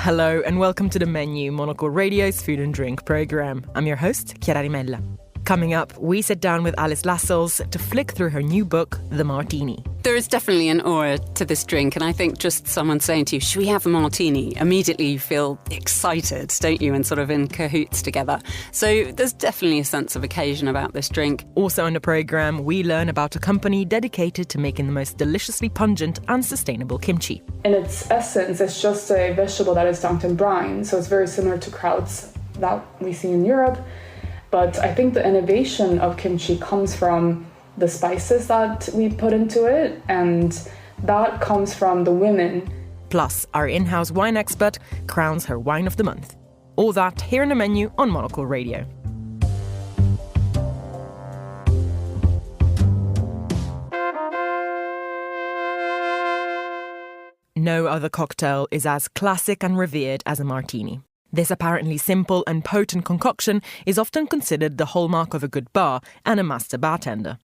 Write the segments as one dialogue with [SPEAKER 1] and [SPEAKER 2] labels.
[SPEAKER 1] Hello and welcome to The Menu, Monocle Radio's food and drink programme. I'm your host, Chiara Rimella. Coming up, we sit down with Alice Lascelles to flick through her new book, The Martini.
[SPEAKER 2] There is definitely an aura to this drink, and I think just someone saying to you, should we have a martini? Immediately you feel excited, don't you, and sort of in cahoots together. So there's definitely a sense of occasion about this drink.
[SPEAKER 1] Also in the programme, we learn about a company dedicated to making the most deliciously pungent and sustainable kimchi.
[SPEAKER 3] In its essence, it's just a vegetable that is dunked in brine, so it's very similar to krauts that we see in Europe. But I think the innovation of kimchi comes from the spices that we put into it, and that comes from the women.
[SPEAKER 1] Plus, our in-house wine expert crowns her wine of the month. All that here in The Menu on Monocle Radio. No other cocktail is as classic and revered as a martini. This apparently simple and potent concoction is often considered the hallmark of a good bar and a master bartender.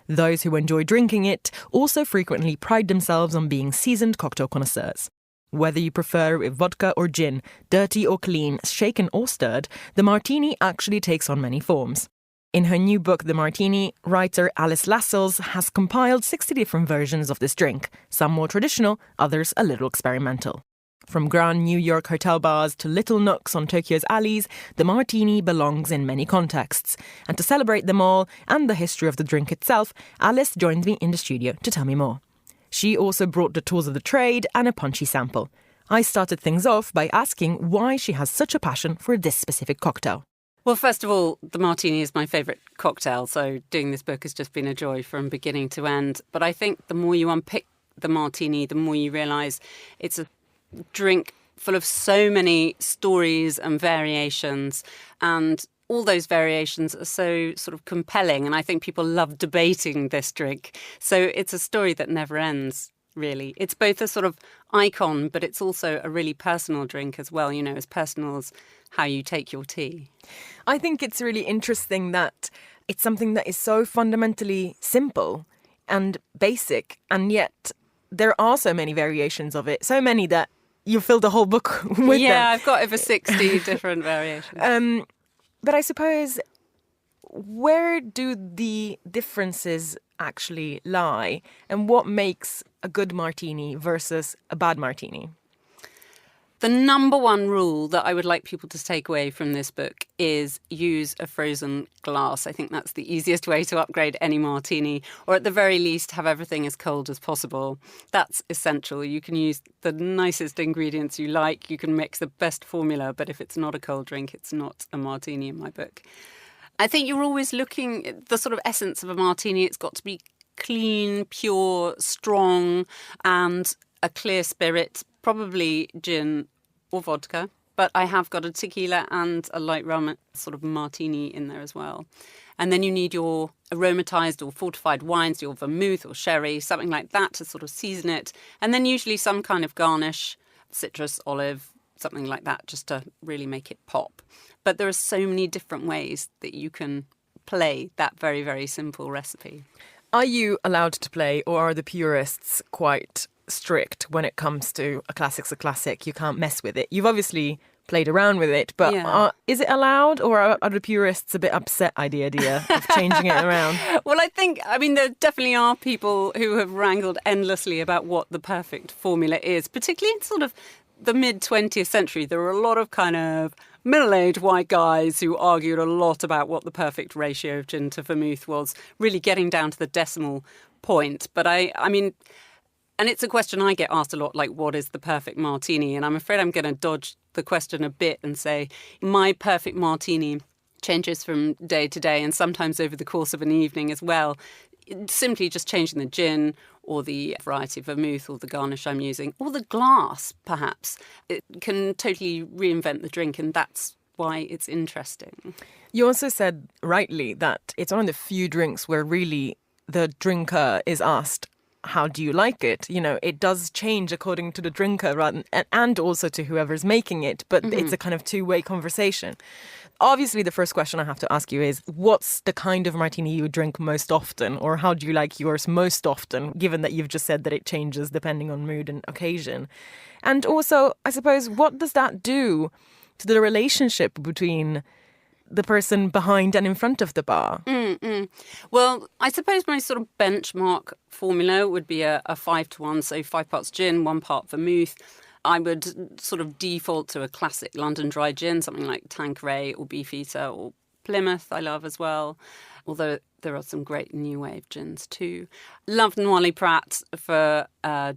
[SPEAKER 1] Those who enjoy drinking it also frequently pride themselves on being seasoned cocktail connoisseurs. Whether you prefer it with vodka or gin, dirty or clean, shaken or stirred, the martini actually takes on many forms. In her new book, The Martini, writer Alice Lascelles has compiled 60 different versions of this drink, some more traditional, others a little experimental. From grand New York hotel bars to little nooks on Tokyo's alleys, the martini belongs in many contexts. And to celebrate them all and the history of the drink itself, Alice joined me in the studio to tell me more. She also brought the tools of the trade and a punchy sample. I started things off by asking why she has such a passion for this specific cocktail.
[SPEAKER 2] Well, first of all, the martini is my favourite cocktail, so doing this book has just been a joy from beginning to end. But I think the more you unpick the martini, the more you realise it's a drink full of so many stories and variations, and all those variations are so sort of compelling, and I think people love debating this drink. So it's a story that never ends, really. It's both a sort of icon, but it's also a really personal drink as well, you know, as personal as how you take your tea.
[SPEAKER 1] I think it's really interesting that it's something that is so fundamentally simple and basic, and yet there are so many variations of it, so many that you filled the whole book with them.
[SPEAKER 2] Yeah, I've got over 60 different variations.
[SPEAKER 1] But I suppose, where do the differences actually lie? And what makes a good martini versus a bad martini?
[SPEAKER 2] The number one rule that I would like people to take away from this book is use a frozen glass. I think that's the easiest way to upgrade any martini, or at the very least have everything as cold as possible. That's essential. You can use the nicest ingredients you like, you can mix the best formula, but if it's not a cold drink, it's not a martini in my book. I think you're always looking at the sort of essence of a martini. It's got to be clean, pure, strong, and a clear spirit, probably gin or vodka, but I have got a tequila and a light rum sort of martini in there as well. And then you need your aromatized or fortified wines, your vermouth or sherry, something like that to sort of season it. And then usually some kind of garnish, citrus, olive, something like that, just to really make it pop. But there are so many different ways that you can play that very, very simple recipe.
[SPEAKER 1] Are you allowed to play, or are the purists quite strict when it comes to a classic's a classic? You can't mess with it. You've obviously played around with it, but
[SPEAKER 2] yeah.
[SPEAKER 1] Is it allowed, or are the purists a bit upset by the idea of changing it around?
[SPEAKER 2] Well, I mean, there definitely are people who have wrangled endlessly about what the perfect formula is, particularly in sort of the mid-20th century. There were a lot of kind of middle-aged white guys who argued a lot about what the perfect ratio of gin to vermouth was, really getting down to the decimal point. But I mean, and it's a question I get asked a lot, like, what is the perfect martini? And I'm afraid I'm going to dodge the question a bit and say my perfect martini changes from day to day, and sometimes over the course of an evening as well. Simply just changing the gin or the variety of vermouth or the garnish I'm using, or the glass, perhaps. It can totally reinvent the drink, and that's why it's interesting.
[SPEAKER 1] You also said, rightly, that it's one of the few drinks where really the drinker is asked, how do you like it? You know, it does change according to the drinker and also to whoever's making it, but it's a kind of two-way conversation. Obviously, the first question I have to ask you is, what's the kind of martini you drink most often, or how do you like yours most often, given that you've just said that it changes depending on mood and occasion? And also, I suppose, what does that do to the relationship between the person behind and in front of the bar?
[SPEAKER 2] Well, I suppose my sort of benchmark formula would be a 5-to-1, so 5 parts gin, 1 part vermouth. I would sort of default to a classic London dry gin, something like Tanqueray or Beefeater or Plymouth I love as well, although there are some great new wave gins too. Love Noilly Prat for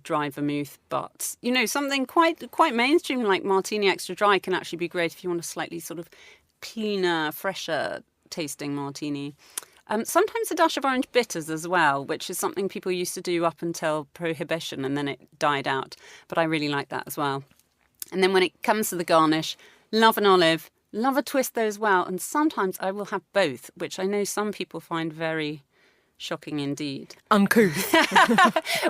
[SPEAKER 2] dry vermouth, but, you know, something quite mainstream like Martini Extra Dry can actually be great if you want a slightly sort of cleaner, fresher tasting martini. Sometimes a dash of orange bitters as well, which is something people used to do up until Prohibition, and then it died out. But I really like that as well. And then when it comes to the garnish, love an olive, love a twist though as well. And sometimes I will have both, which I know some people find very shocking indeed.
[SPEAKER 1] Uncouth.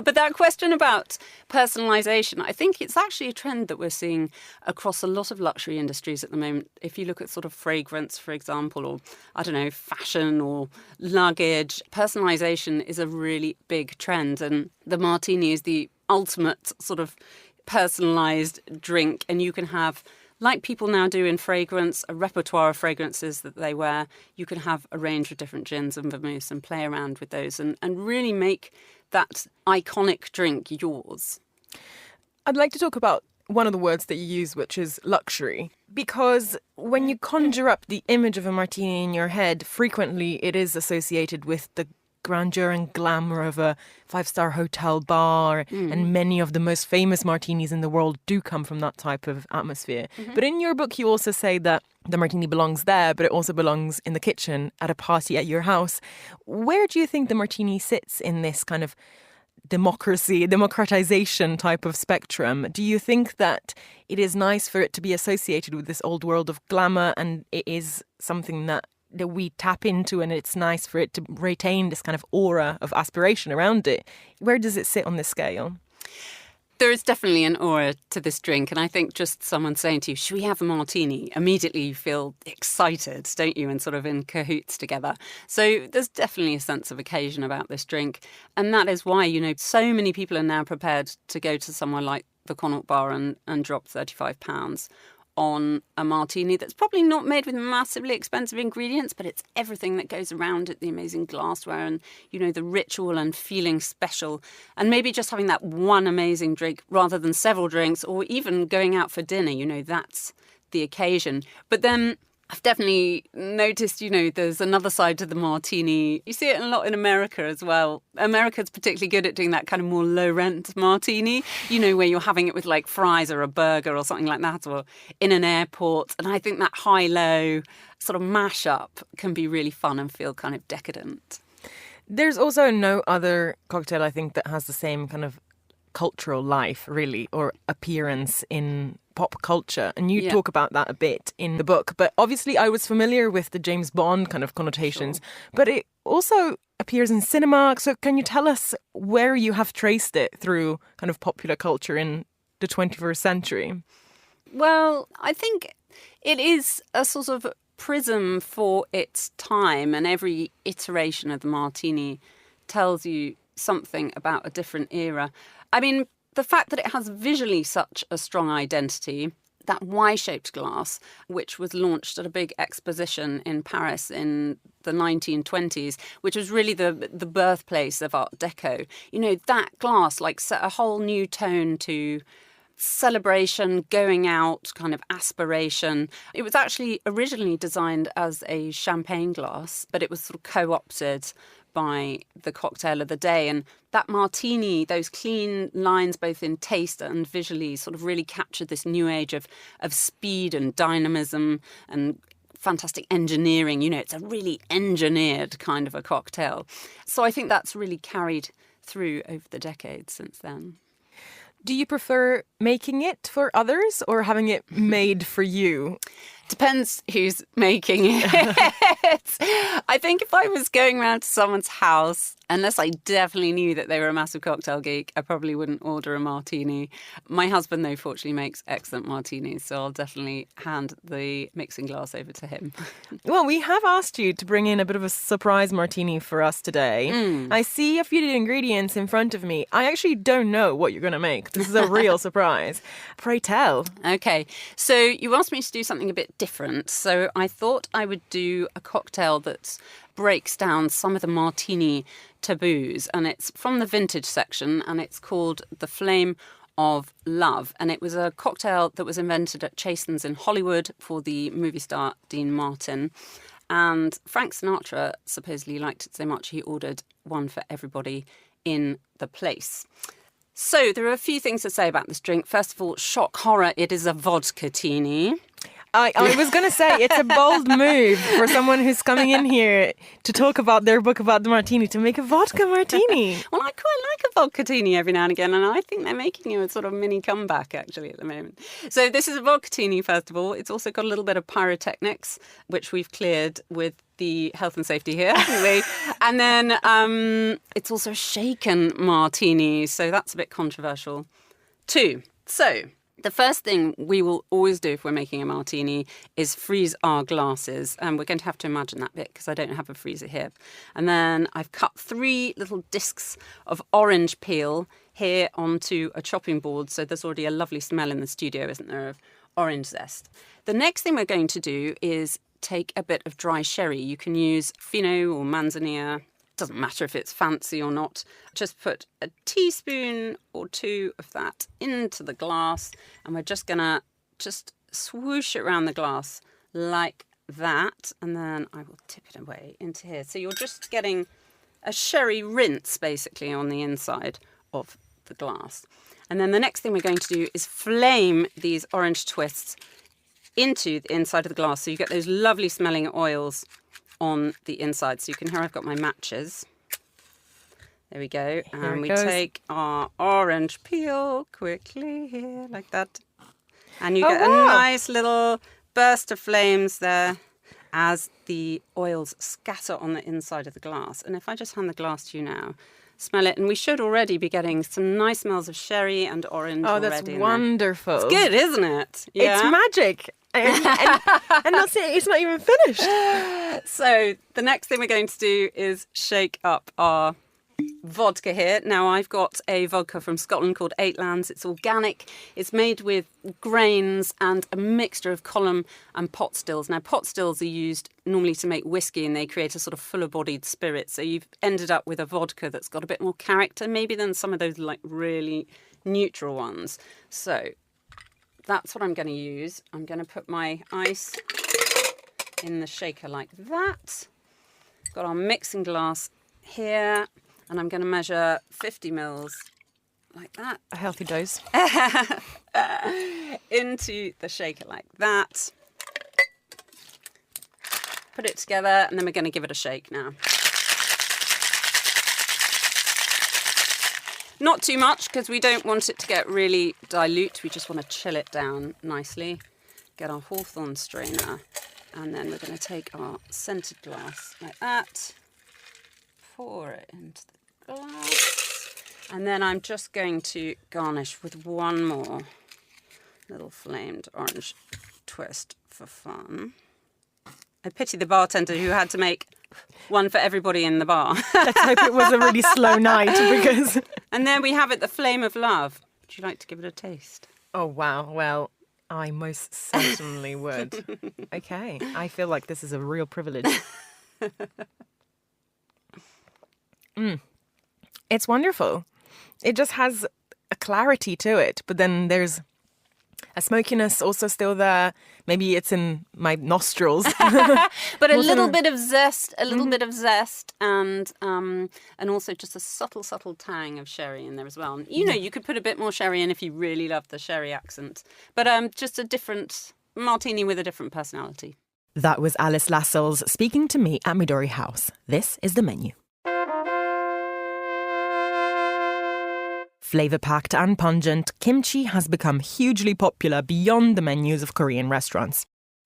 [SPEAKER 2] But that question about personalisation, I think it's actually a trend that we're seeing across a lot of luxury industries at the moment. If you look at sort of fragrance, for example, or, I don't know, fashion or luggage, personalisation is a really big trend. And the martini is the ultimate sort of personalised drink. And you can have, like people now do in fragrance, a repertoire of fragrances that they wear. You can have a range of different gins and vermouths and play around with those and really make that iconic drink yours.
[SPEAKER 1] I'd like to talk about one of the words that you use, which is luxury, because when you conjure up the image of a martini in your head, frequently it is associated with the grandeur and glamour of a 5-star hotel bar, and many of the most famous martinis in the world do come from that type of atmosphere. But in your book you also say that the martini belongs there, but it also belongs in the kitchen at a party at your house. Where do you think the martini sits in this kind of democratization type of spectrum? Do you think that it is nice for it to be associated with this old world of glamour, and it is something that we tap into, and it's nice for it to retain this kind of aura of aspiration around it? Where does it sit on this scale?
[SPEAKER 2] There is definitely an aura to this drink, and I think just someone saying to you, should we have a martini? Immediately you feel excited, don't you, and sort of in cahoots together. So there's definitely a sense of occasion about this drink, and that is why, you know, so many people are now prepared to go to somewhere like the Connaught Bar and drop £35 on a martini that's probably not made with massively expensive ingredients, but it's everything that goes around it, the amazing glassware and, you know, the ritual and feeling special, and maybe just having that one amazing drink rather than several drinks, or even going out for dinner, you know, that's the occasion. But then I've definitely noticed, you know, there's another side to the martini. You see it a lot in America as well. America's particularly good at doing that kind of more low-rent martini, you know, where you're having it with like fries or a burger or something like that, or in an airport. And I think that high-low sort of mash-up can be really fun and feel kind of decadent.
[SPEAKER 1] There's also no other cocktail, I think, that has the same kind of cultural life, really, or appearance in pop culture, and you talk about that a bit in the book. But obviously I was familiar with the James Bond kind of connotations, but it also appears in cinema. So can you tell us where you have traced it through kind of popular culture in the 21st century?
[SPEAKER 2] Well, I think it is a sort of prism for its time, and every iteration of the martini tells you something about a different era. I mean, the fact that it has visually such a strong identity, that Y-shaped glass, which was launched at a big exposition in Paris in the 1920s, which was really the birthplace of Art Deco. You know, that glass like set a whole new tone to celebration, going out, kind of aspiration. It was actually originally designed as a champagne glass, but it was sort of co-opted by the cocktail of the day. And that martini, those clean lines both in taste and visually, sort of really captured this new age of speed and dynamism and fantastic engineering. You know, it's a really engineered kind of a cocktail. So I think that's really carried through over the decades since then.
[SPEAKER 1] Do you prefer making it for others or having it made for you?
[SPEAKER 2] Depends who's making it. I think if I was going around to someone's house Unless I definitely knew that they were a massive cocktail geek, I probably wouldn't order a martini. My husband, though, fortunately makes excellent martinis, so I'll definitely hand the mixing glass over to him.
[SPEAKER 1] Well, we have asked you to bring in a bit of a surprise martini for us today. I see a few of the ingredients in front of me. I actually don't know what you're going to make. This is a real surprise. Pray tell.
[SPEAKER 2] Okay, so you asked me to do something a bit different, so I thought I would do a cocktail that breaks down some of the martini taboos, and it's from the vintage section, and it's called the Flame of Love, and it was a cocktail that was invented at Chasen's in Hollywood for the movie star Dean Martin, and Frank Sinatra supposedly liked it so much he ordered one for everybody in the place. So there are a few things to say about this drink. First of all, shock horror, it is a vodka-tini.
[SPEAKER 1] I was going to say, it's a bold move for someone who's coming in here to talk about their book about the martini to make a vodka martini.
[SPEAKER 2] Well, I quite like a vodka-tini every now and again, and I think they're making a sort of mini comeback, actually, at the moment. So this is a vodka-tini, first of all. It's also got a little bit of pyrotechnics, which we've cleared with the health and safety here, haven't we? And then it's also shaken martini, so that's a bit controversial too. So the first thing we will always do if we're making a martini is freeze our glasses. And we're going to have to imagine that bit because I don't have a freezer here. And then I've cut 3 little discs of orange peel here onto a chopping board. So there's already a lovely smell in the studio, isn't there, of orange zest. The next thing we're going to do is take a bit of dry sherry. You can use Fino or Manzanilla. Doesn't matter if it's fancy or not. Just put a teaspoon or 2 of that into the glass, and we're just gonna swoosh it around the glass like that, and then I will tip it away into here. So you're just getting a sherry rinse basically on the inside of the glass. And then the next thing we're going to do is flame these orange twists into the inside of the glass, so you get those lovely smelling oils on the inside. So you can hear I've got my matches. There we go. And we take our orange peel quickly here, like that. And you get a nice little burst of flames there as the oils scatter on the inside of the glass. And if I just hand the glass to you now, smell it. And we should already be getting some nice smells of sherry and orange already.
[SPEAKER 1] Oh, that's wonderful.
[SPEAKER 2] It's good, isn't it? Yeah?
[SPEAKER 1] It's magic. And that's it, it's not even finished.
[SPEAKER 2] So the next thing we're going to do is shake up our vodka here. Now I've got a vodka from Scotland called Eight Lands. It's organic. It's made with grains and a mixture of column and pot stills. Now pot stills are used normally to make whiskey, and they create a sort of fuller bodied spirit. So you've ended up with a vodka that's got a bit more character maybe than some of those like really neutral ones. So that's what I'm going to use. I'm going to put my ice in the shaker like that. Got our mixing glass here, and I'm going to measure 50 mils like that.
[SPEAKER 1] A healthy dose.
[SPEAKER 2] Into the shaker like that. Put it together, and then we're going to give it a shake now. Not too much, because we don't want it to get really dilute. We just want to chill it down nicely. Get our hawthorn strainer, and then we're going to take our scented glass like that. Pour it into the glass. And then I'm just going to garnish with one more little flamed orange twist for fun. I pity the bartender who had to make one for everybody in the bar.
[SPEAKER 1] Let's hope it was a really slow night, because...
[SPEAKER 2] And there we have it, the Flame of Love. Would you like to give it a taste?
[SPEAKER 1] Oh, wow. Well, I most certainly would. Okay. I feel like this is a real privilege. It's wonderful. It just has a clarity to it, but then there's a smokiness also still there. Maybe it's in my nostrils.
[SPEAKER 2] But a little bit of zest, and also just a subtle tang of sherry in there as well. And, you know, you could put a bit more sherry in if you really love the sherry accent. But just a different martini with a different personality.
[SPEAKER 1] That was Alice Lascelles speaking to me at Midori House. This is the menu. Flavour-packed and pungent, kimchi has become hugely popular beyond the menus of Korean restaurants.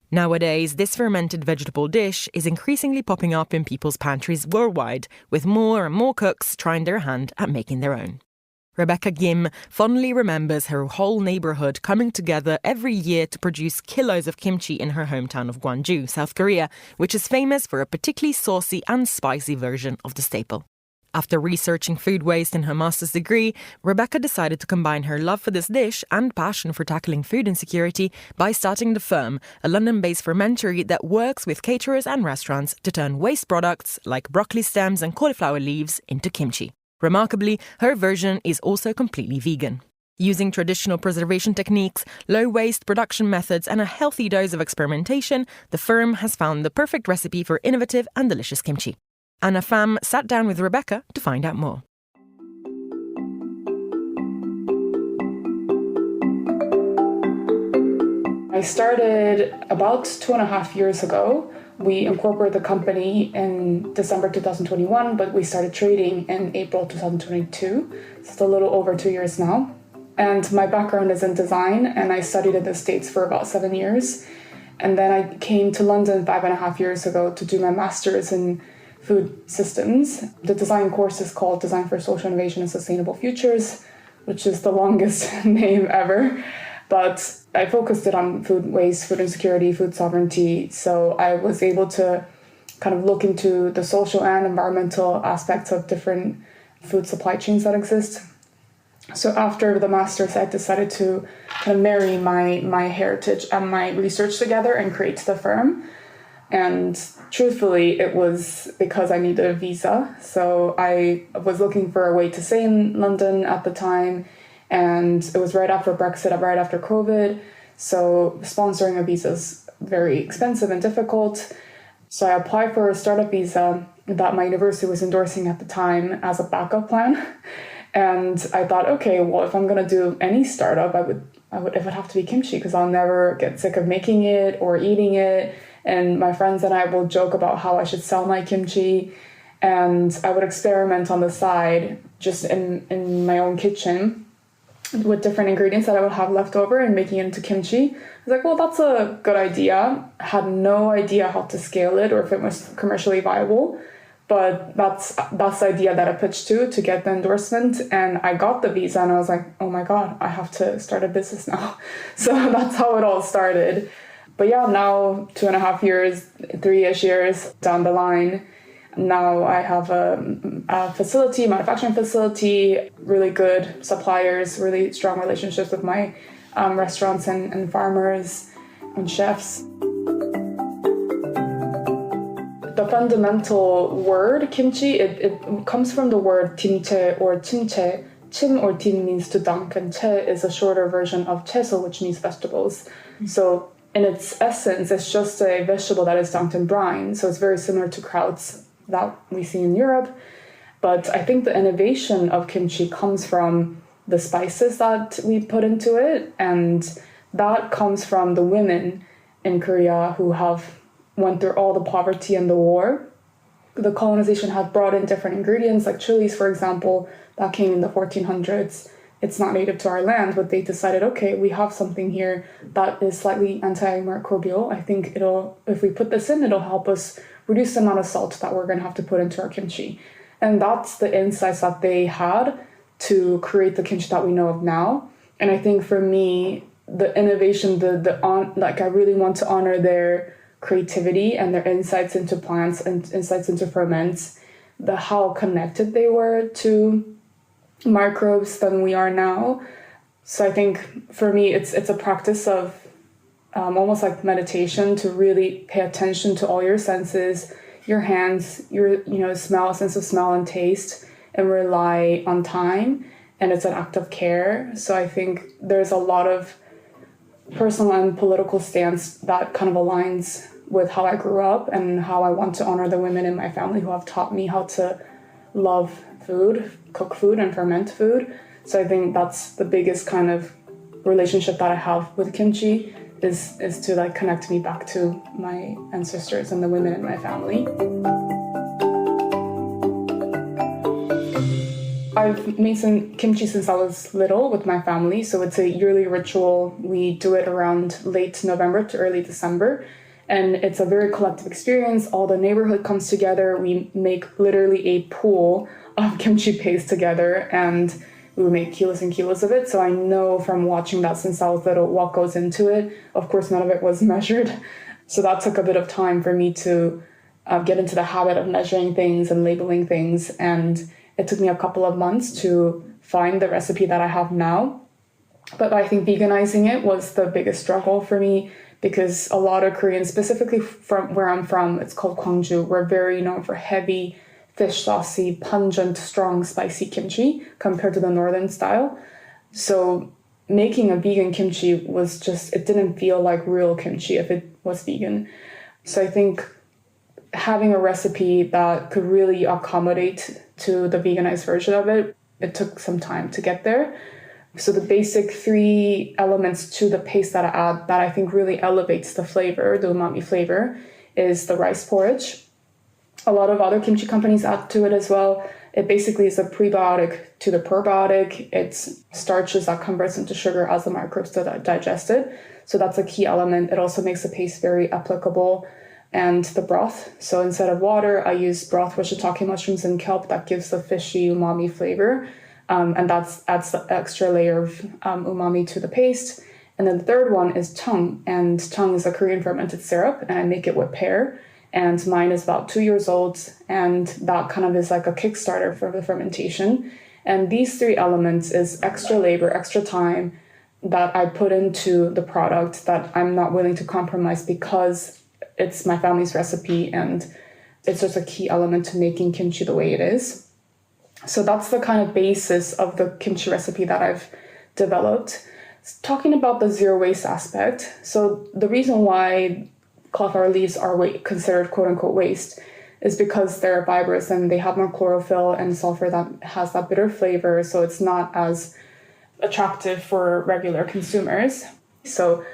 [SPEAKER 1] Nowadays, this fermented vegetable dish is increasingly popping up in people's pantries worldwide, with more and more cooks trying their hand at making their own. Rebecca Ghim fondly remembers her whole neighbourhood coming together every year to produce kilos of kimchi in her hometown of Gwangju, South Korea, which is famous for a particularly saucy and spicy version of the staple. After researching food waste in her master's degree, Rebecca decided to combine her love for this dish and passion for tackling food insecurity by starting the Ferm, a London-based fermentary that works with caterers and restaurants to turn waste products like broccoli stems and cauliflower leaves into kimchi. Remarkably, her version is also completely vegan. Using traditional preservation techniques, low-waste production methods and a healthy dose of experimentation, the Ferm has found the perfect recipe for innovative and delicious kimchi. Anna Pham sat down with Rebecca to find out more.
[SPEAKER 3] I started about 2.5 years ago. We incorporated the company in December 2021, but we started trading in April 2022. So it's a little over 2 years now. And my background is in design, and I studied in the States for about 7 years. And then I came to London 5.5 years ago to do my master's in food systems. The design course is called Design for Social Innovation and Sustainable Futures, which is the longest name ever. But I focused it on food waste, food insecurity, food sovereignty. So I was able to kind of look into the social and environmental aspects of different food supply chains that exist. So after the master's, I decided to kind of marry my heritage and my research together and create the Ferm. And truthfully, it was because I needed a visa. So I was looking for a way to stay in London at the time. And it was right after Brexit, right after COVID. So sponsoring a visa is very expensive and difficult. So I applied for a startup visa that my university was endorsing at the time as a backup plan. And I thought, okay, well, if I'm going to do any startup, it would have to be kimchi because I'll never get sick of making it or eating it. And my friends and I will joke about how I should sell my kimchi. And I would experiment on the side, just in my own kitchen, with different ingredients that I would have left over and making it into kimchi. I was like, well, that's a good idea. I had no idea how to scale it or if it was commercially viable. But that's the idea that I pitched to get the endorsement. And I got the visa and I was like, oh my God, I have to start a business now. So that's how it all started. But yeah, now 2.5 years, 3-ish years down the line, now I have a manufacturing facility, really good suppliers, really strong relationships with my restaurants and farmers and chefs. The fundamental word kimchi, it comes from the word timche or chimche. Chim or tim means to dunk, and che is a shorter version of cheso, which means vegetables. So in its essence, it's just a vegetable that is dunked in brine. So it's very similar to krauts that we see in Europe. But I think the innovation of kimchi comes from the spices that we put into it. And that comes from the women in Korea who have went through all the poverty and the war. The colonization had brought in different ingredients, like chilies, for example, that came in the 1400s. It's not native to our land, but they decided, okay, we have something here that is slightly antimicrobial. I think if we put this in, it'll help us reduce the amount of salt that we're going to have to put into our kimchi. And that's the insights that they had to create the kimchi that we know of now. And I think for me, the innovation, I really want to honor their creativity and their insights into plants and insights into ferments, how connected they were to microbes than we are now. So I think for me, it's a practice of almost like meditation, to really pay attention to all your senses, your hands, your sense of smell and taste, and rely on time. And it's an act of care. So I think there's a lot of personal and political stance that kind of aligns with how I grew up and how I want to honor the women in my family who have taught me how to love food, cook food, and ferment food. So I think that's the biggest kind of relationship that I have with kimchi, is to like connect me back to my ancestors and the women in my family. I've made some kimchi since I was little with my family, so it's a yearly ritual. We do it around late November to early December, and it's a very collective experience. All the neighborhood comes together. We make literally a pool of kimchi paste together, and we make kilos and kilos of it. So I know from watching that since I was little what goes into it. Of course, none of it was measured. So that took a bit of time for me to get into the habit of measuring things and labeling things. And it took me a couple of months to find the recipe that I have now. But I think veganizing it was the biggest struggle for me, because a lot of Koreans, specifically from where I'm from, it's called Gwangju, we're very known for heavy, fish saucy, pungent, strong, spicy kimchi compared to the northern style. So making a vegan kimchi was just, it didn't feel like real kimchi if it was vegan. So I think having a recipe that could really accommodate to the veganized version of it, it took some time to get there. So the basic 3 elements to the paste that I add that I think really elevates the flavor, the umami flavor, is the rice porridge. A lot of other kimchi companies add to it as well. It basically is a prebiotic to the probiotic. It's starches that converts into sugar as the microbes digest it. So that's a key element. It also makes the paste very applicable. And the broth. So instead of water, I use broth with shiitake mushrooms and kelp that gives the fishy umami flavor. And that adds the extra layer of umami to the paste. And then the third one is chung. And chung is a Korean fermented syrup, and I make it with pear. And mine is about 2 years old, and that kind of is like a Kickstarter for the fermentation. And these 3 elements is extra labor, extra time that I put into the product that I'm not willing to compromise, because it's my family's recipe and it's just a key element to making kimchi the way it is. So that's the kind of basis of the kimchi recipe that I've developed. Talking about the zero waste aspect, so the reason why cauliflower leaves are considered quote-unquote waste is because they're fibrous and they have more chlorophyll and sulfur that has that bitter flavor, so it's not as attractive for regular consumers. So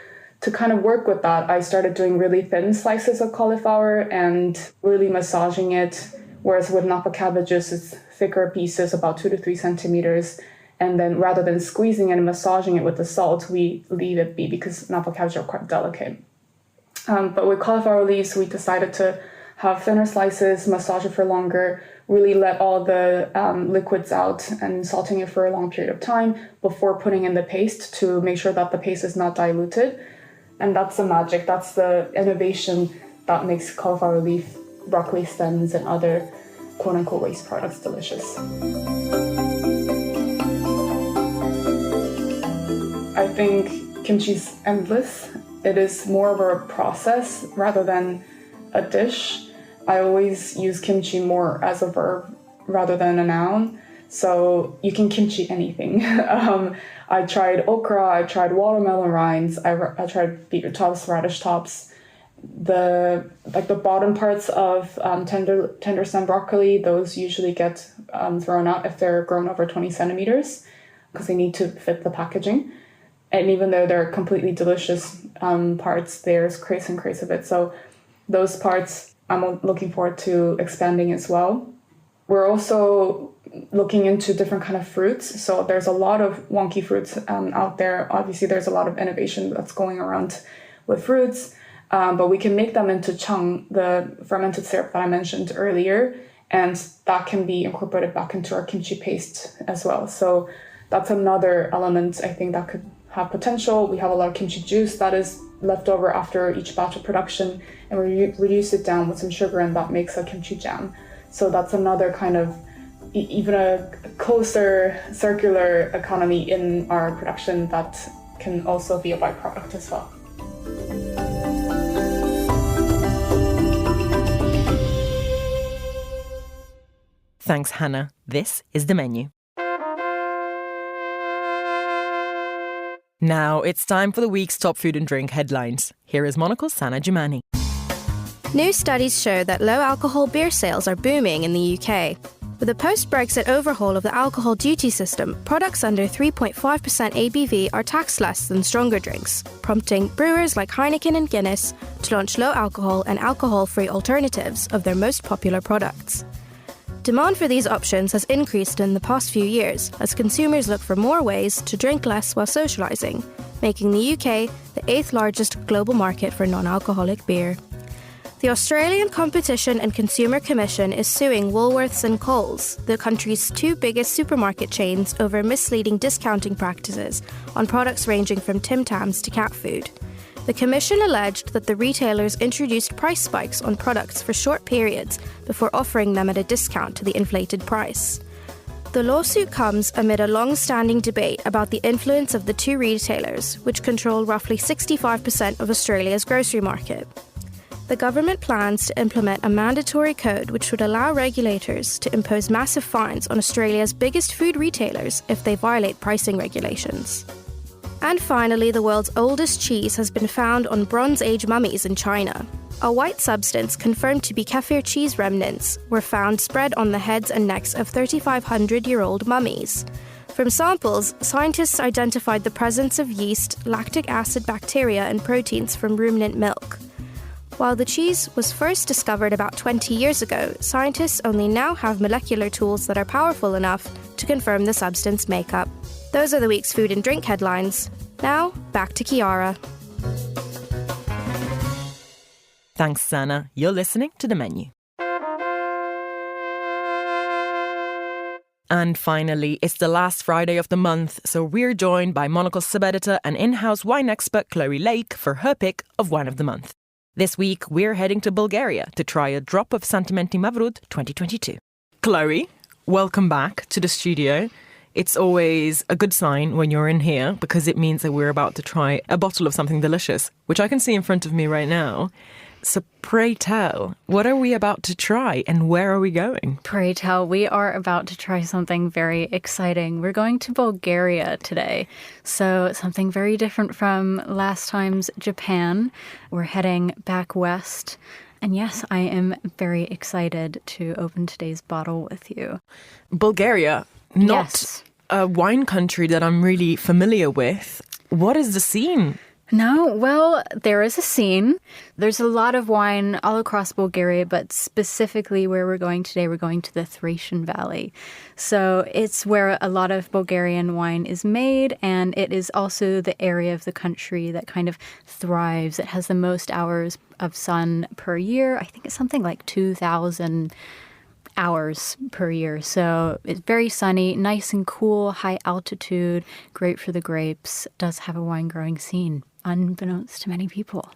[SPEAKER 3] to kind of work with that, I started doing really thin slices of cauliflower and really massaging it, whereas with napa cabbages, it's thicker pieces, about 2 to 3 centimeters. And then rather than squeezing it and massaging it with the salt, we leave it be because napa cabbages are quite delicate. But with cauliflower leaves, we decided to have thinner slices, massage it for longer, really let all the liquids out and salting it for a long period of time before putting in the paste to make sure that the paste is not diluted. And that's the magic, that's the innovation that makes cauliflower leaf, broccoli stems, and other quote-unquote waste products delicious. I think kimchi's endless. It is more of a process rather than a dish. I always use kimchi more as a verb rather than a noun. So you can kimchi anything. I tried okra, I tried watermelon rinds, I tried beetroot tops, radish tops. The bottom parts of tender stem broccoli, those usually get thrown out if they're grown over 20 centimeters because they need to fit the packaging. And even though they're completely delicious parts, there's crates and crates of it. So those parts I'm looking forward to expanding as well. We're also looking into different kind of fruits. So there's a lot of wonky fruits out there. Obviously, there's a lot of innovation that's going around with fruits, but we can make them into chung, the fermented syrup that I mentioned earlier, and that can be incorporated back into our kimchi paste as well. So that's another element I think that could have potential. We have a lot of kimchi juice that is left over after each batch of production, and we reduce it down with some sugar, and that makes a kimchi jam. So that's another kind of even a closer circular economy in our production that can also be a byproduct as well.
[SPEAKER 1] Thanks, Hannah. This is the menu. Now it's time for the week's top food and drink headlines. Here is Monocle's Sana Jumani.
[SPEAKER 4] New studies show that low-alcohol beer sales are booming in the UK. With a post-Brexit overhaul of the alcohol duty system, products under 3.5% ABV are taxed less than stronger drinks, prompting brewers like Heineken and Guinness to launch low-alcohol and alcohol-free alternatives of their most popular products. Demand for these options has increased in the past few years as consumers look for more ways to drink less while socialising, making the UK the 8th largest global market for non-alcoholic beer. The Australian Competition and Consumer Commission is suing Woolworths and Coles, the country's two biggest supermarket chains, over misleading discounting practices on products ranging from Tim Tams to cat food. The Commission alleged that the retailers introduced price spikes on products for short periods before offering them at a discount to the inflated price. The lawsuit comes amid a long-standing debate about the influence of the two retailers, which control roughly 65% of Australia's grocery market. The government plans to implement a mandatory code which would allow regulators to impose massive fines on Australia's biggest food retailers if they violate pricing regulations. And finally, the world's oldest cheese has been found on Bronze Age mummies in China. A white substance confirmed to be Kefir cheese remnants were found spread on the heads and necks of 3,500-year-old mummies. From samples, scientists identified the presence of yeast, lactic acid bacteria, and proteins from ruminant milk. While the cheese was first discovered about 20 years ago, scientists only now have molecular tools that are powerful enough to confirm the substance makeup. Those are the week's food and drink headlines. Now, back to Chiara.
[SPEAKER 1] Thanks, Sana. You're listening to The Menu. And finally, it's the last Friday of the month, so we're joined by Monocle sub-editor and in-house wine expert Chloé Lake for her pick of Wine of the Month. This week, we're heading to Bulgaria to try a drop of Santimenti Mavrud 2022. Chloé, welcome back to the studio. It's always a good sign when you're in here because it means that we're about to try a bottle of something delicious, which I can see in front of me right now. So pray tell, what are we about to try and where are we going?
[SPEAKER 5] Pray tell, we are about to try something very exciting. We're going to Bulgaria today. So something very different from last time's Japan. We're heading back west. And yes, I am very excited to open today's bottle with you.
[SPEAKER 1] Bulgaria, not
[SPEAKER 5] Yes.
[SPEAKER 1] a wine country that I'm really familiar with. What is the scene?
[SPEAKER 5] No, well, there is a scene. There's a lot of wine all across Bulgaria, but specifically where we're going today, we're going to the Thracian Valley. So it's where a lot of Bulgarian wine is made, and it is also the area of the country that kind of thrives. It has the most hours of sun per year. I think it's something like 2,000 hours per year. So it's very sunny, nice and cool, high altitude, great for the grapes. Does have a wine growing scene, unbeknownst to many people.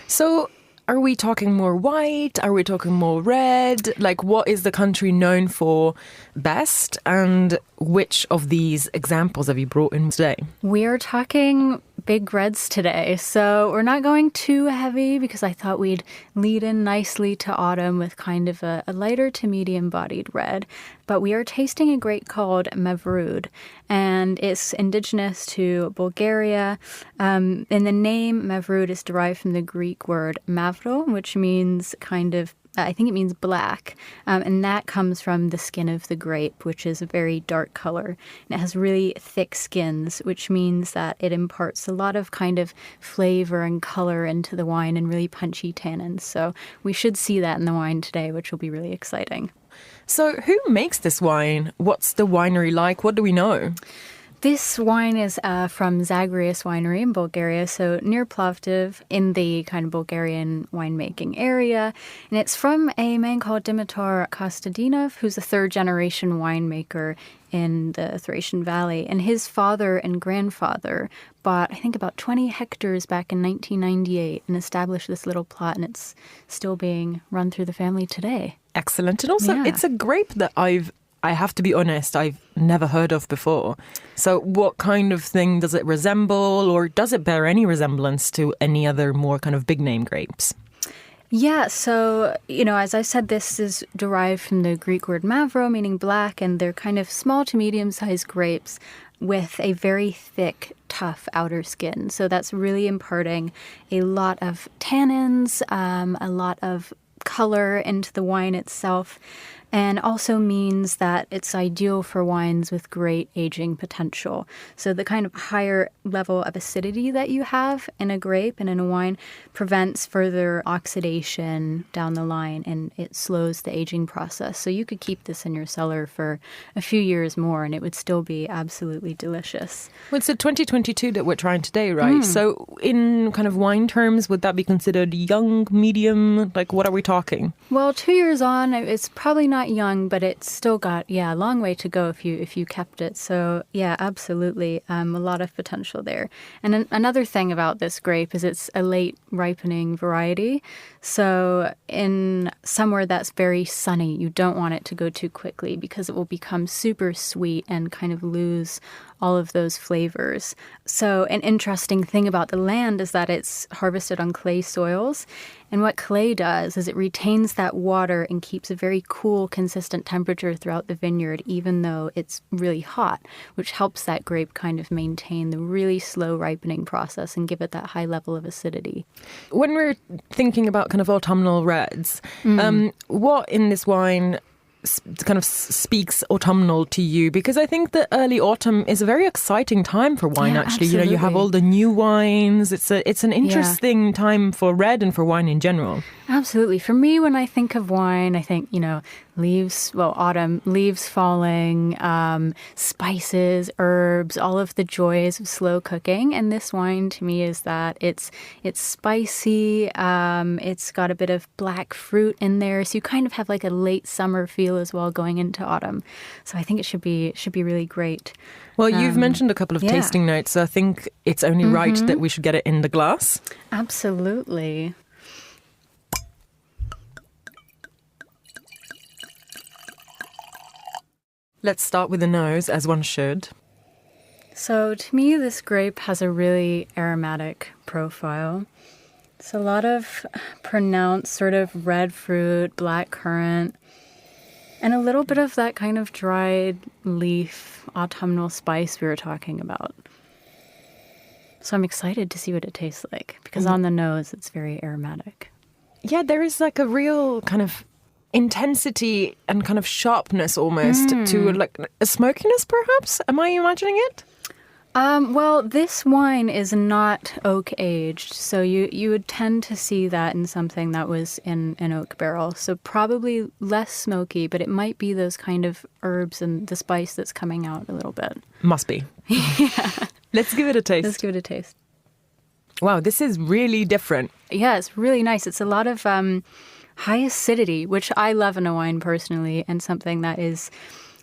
[SPEAKER 1] So are we talking more white? Are we talking more red? Like, what is the country known for best? And which of these examples have you brought in today?
[SPEAKER 5] We are talking big reds today. So we're not going too heavy because I thought we'd lead in nicely to autumn with kind of a lighter to medium-bodied red. But we are tasting a grape called Mavrud, and it's indigenous to Bulgaria. And the name Mavrud is derived from the Greek word mavro, which means kind of I think it means black, and that comes from the skin of the grape, which is a very dark color. And it has really thick skins, which means that it imparts a lot of kind of flavor and color into the wine and really punchy tannins. So we should see that in the wine today, which will be really exciting.
[SPEAKER 1] So who makes this wine? What's the winery like? What do we know?
[SPEAKER 5] This wine is from Zagreus Winery in Bulgaria, so near Plovdiv in the kind of Bulgarian winemaking area. And it's from a man called Dimitar Kostadinov, who's a third-generation winemaker in the Thracian Valley. And his father and grandfather bought, I think, about 20 hectares back in 1998 and established this little plot, and it's still being run through the family today.
[SPEAKER 1] Excellent. And also, it's a grape that I have to be honest, I've never heard of before. So what kind of thing does it resemble, or does it bear any resemblance to any other more kind of big name grapes?
[SPEAKER 5] Yeah, so, as I said, this is derived from the Greek word mavro, meaning black, and they're kind of small to medium-sized grapes with a very thick, tough outer skin. So that's really imparting a lot of tannins, a lot of color into the wine itself. and also means that it's ideal for wines with great aging potential. So the kind of higher level of acidity that you have in a grape and in a wine prevents further oxidation down the line, and it slows the aging process. So you could keep this in your cellar for a few years more and it would still be absolutely delicious.
[SPEAKER 1] Well, it's a 2022 that we're trying today, right? So in kind of wine terms, would that be considered young, medium? Like, what are we talking?
[SPEAKER 5] Well, 2 years on, it's probably not young, but it's still got, a long way to go if you kept it. So, yeah, absolutely. A lot of potential there. And another thing about this grape is it's a late ripening variety. So in somewhere that's very sunny, you don't want it to go too quickly because it will become super sweet and kind of lose all of those flavors. So an interesting thing about the land is that it's harvested on clay soils. And what clay does is it retains that water and keeps a very cool, consistent temperature throughout the vineyard, even though it's really hot, which helps that grape kind of maintain the really slow ripening process and give it that high level of acidity.
[SPEAKER 1] When we're thinking about kind of autumnal reds, what in this wine kind of speaks autumnal to you? Because I think that early autumn is a very exciting time for wine, actually.
[SPEAKER 5] Absolutely.
[SPEAKER 1] You know, you have all the new wines. It's an interesting time for red and for wine in general.
[SPEAKER 5] Absolutely. For me, when I think of wine, I think, autumn, leaves falling, spices, herbs, all of the joys of slow cooking. And this wine to me is that it's spicy. It's got a bit of black fruit in there. So you kind of have like a late summer feel as well going into autumn. So I think it should be really great.
[SPEAKER 1] Well, you've mentioned a couple of tasting notes. So I think it's only right that we should get it in the glass.
[SPEAKER 5] Absolutely.
[SPEAKER 1] Let's start with the nose, as one should.
[SPEAKER 5] So to me, this grape has a really aromatic profile. It's a lot of pronounced sort of red fruit, black currant, and a little bit of that kind of dried leaf, autumnal spice we were talking about. So I'm excited to see what it tastes like, because on the nose, it's very aromatic.
[SPEAKER 1] Yeah, there is like a real kind of intensity and kind of sharpness almost to like a smokiness, perhaps? Am I imagining it?
[SPEAKER 5] Well, this wine is not oak aged, so you would tend to see that in something that was in an oak barrel. So probably less smoky, but it might be those kind of herbs and the spice that's coming out a little bit.
[SPEAKER 1] Must be.
[SPEAKER 5] Yeah.
[SPEAKER 1] Let's give it a taste.
[SPEAKER 5] Let's give it a taste.
[SPEAKER 1] Wow, this is really different.
[SPEAKER 5] Yeah, it's really nice. It's a lot of high acidity, which I love in a wine personally, and something that is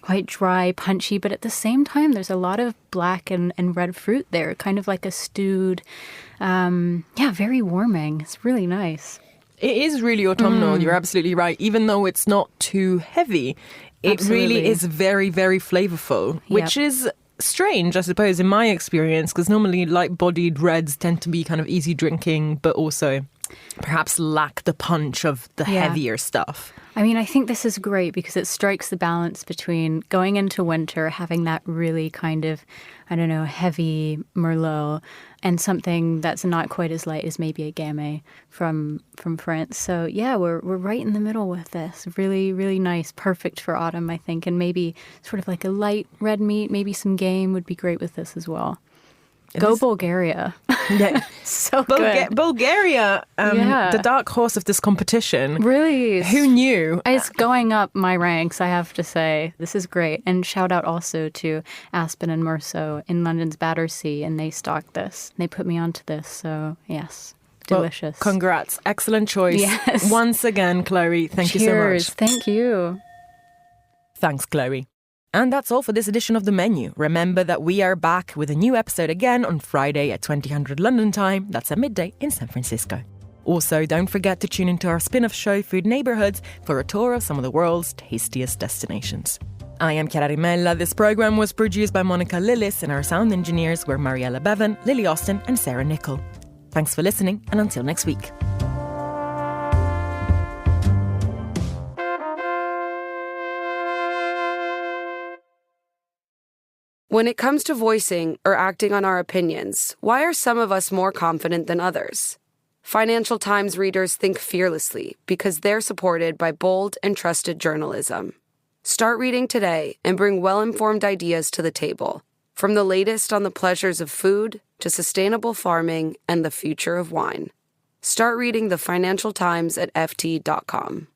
[SPEAKER 5] quite dry, punchy, but at the same time, there's a lot of black and red fruit there, kind of like a stewed, very warming. It's really nice.
[SPEAKER 1] It is really autumnal. You're absolutely right. Even though it's not too heavy, it really is very, very flavorful, which is strange, I suppose, in my experience, because normally light-bodied reds tend to be kind of easy drinking, but also perhaps lack the punch of the heavier stuff.
[SPEAKER 5] I mean, I think this is great because it strikes the balance between going into winter, having that really kind of, heavy Merlot, and something that's not quite as light as maybe a Gamay from France. So yeah, we're right in the middle with this. Really, really nice. Perfect for autumn, I think. And maybe sort of like a light red meat, maybe some game would be great with this as well. Go Bulgaria.
[SPEAKER 1] Yeah.
[SPEAKER 5] So good.
[SPEAKER 1] Bulgaria, the dark horse of this competition.
[SPEAKER 5] Really?
[SPEAKER 1] Who knew?
[SPEAKER 5] It's going up my ranks, I have to say. This is great. And shout out also to Aspen and Merceau in London's Battersea, and they stocked this. They put me onto this, so yes. Delicious.
[SPEAKER 1] Well, congrats. Excellent choice.
[SPEAKER 5] Yes.
[SPEAKER 1] Once again, Chloé, thank you so much.
[SPEAKER 5] Thank you.
[SPEAKER 1] Thanks, Chloé. And that's all for this edition of The Menu. Remember that we are back with a new episode again on Friday at 2000 London time. That's at midday in San Francisco. Also, don't forget to tune into our spin-off show, Food Neighborhoods, for a tour of some of the world's tastiest destinations. I am Chiara Rimella. This program was produced by Monica Lillis, and our sound engineers were Mariella Bevan, Lily Austin and Sarah Nichol. Thanks for listening, and until next week.
[SPEAKER 6] When it comes to voicing or acting on our opinions, why are some of us more confident than others? Financial Times readers think fearlessly because they're supported by bold and trusted journalism. Start reading today and bring well-informed ideas to the table, from the latest on the pleasures of food to sustainable farming and the future of wine. Start reading the Financial Times at ft.com.